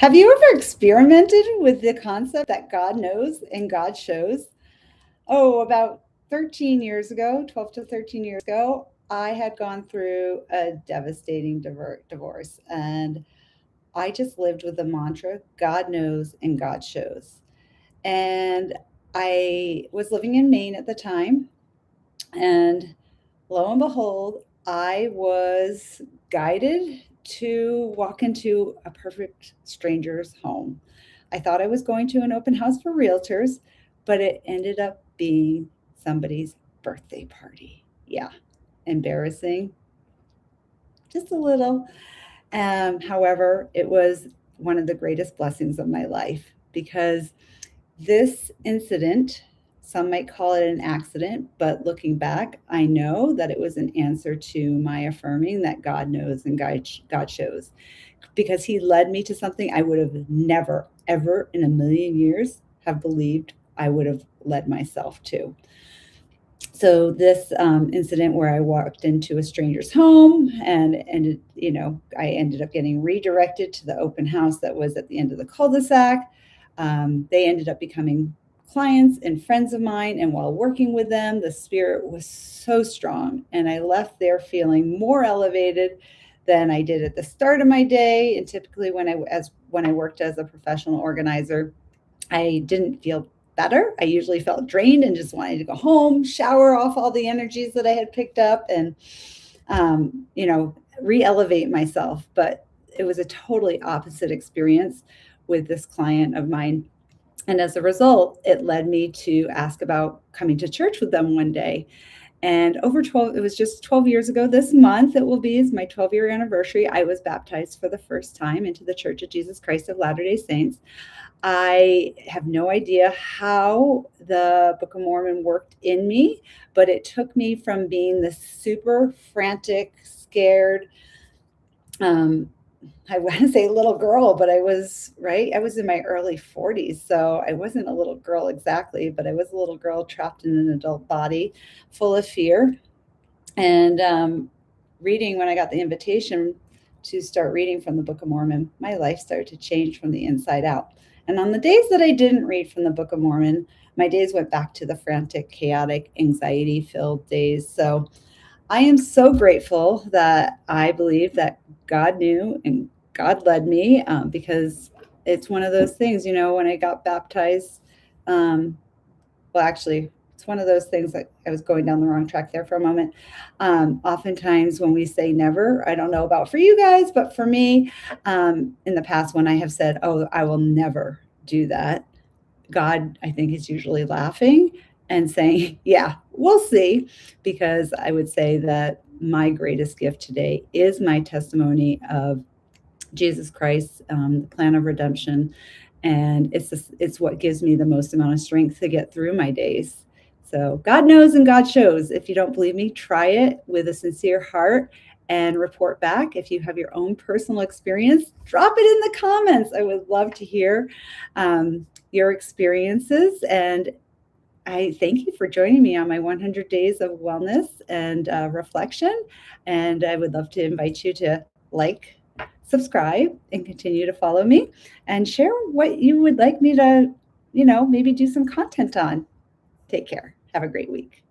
Have you ever experimented with the concept that God knows and God shows? Oh, about 13 years ago, 12 to 13 years ago, I had gone through a devastating divorce, and I just lived with the mantra God knows and God shows. And I was living in Maine at the time, and lo and behold, I was guided to walk into a perfect stranger's home. I thought I was going to an open house for realtors, but it ended up being somebody's birthday party. Yeah, embarrassing, just a little. However, it was one of the greatest blessings of my life because this incident, some might call it an accident, but looking back, I know that it was an answer to my affirming that God knows and God shows, because He led me to something I would have never, ever in a million years have believed I would have led myself to. So this incident where I walked into a stranger's home I ended up getting redirected to the open house that was at the end of the cul-de-sac. They ended up becoming clients and friends of mine. And while working with them, the spirit was so strong. And I left there feeling more elevated than I did at the start of my day. And typically when I worked as a professional organizer, I didn't feel better. I usually felt drained and just wanted to go home, shower off all the energies that I had picked up, and re-elevate myself. But it was a totally opposite experience with this client of mine. And as a result, it led me to ask about coming to church with them one day. And it was just 12 years ago this month, is my 12-year anniversary. I was baptized for the first time into the Church of Jesus Christ of Latter-day Saints. I have no idea how the Book of Mormon worked in me, but it took me from being this super frantic, scared, I want to say little girl, but I was in my early 40s. So I wasn't a little girl exactly, but I was a little girl trapped in an adult body full of fear. And when I got the invitation to start reading from the Book of Mormon, my life started to change from the inside out. And on the days that I didn't read from the Book of Mormon, my days went back to the frantic, chaotic, anxiety-filled days. So I am so grateful that I believe that God knew and God led me, because it's one of those things, when I got baptized, actually, it's one of those things that I was going down the wrong track there for a moment. Oftentimes when we say never, I don't know about for you guys, but for me, in the past, when I have said, oh, I will never do that, God, I think, is usually laughing and saying, yeah, we'll see, because I would say that my greatest gift today is my testimony of Jesus Christ, the plan of redemption. And it's what gives me the most amount of strength to get through my days. So God knows and God shows. If you don't believe me, try it with a sincere heart and report back. If you have your own personal experience, drop it in the comments. I would love to hear your experiences. And I thank you for joining me on my 100 days of wellness and reflection. And I would love to invite you to subscribe, and continue to follow me and share what you would like me to, maybe do some content on. Take care. Have a great week.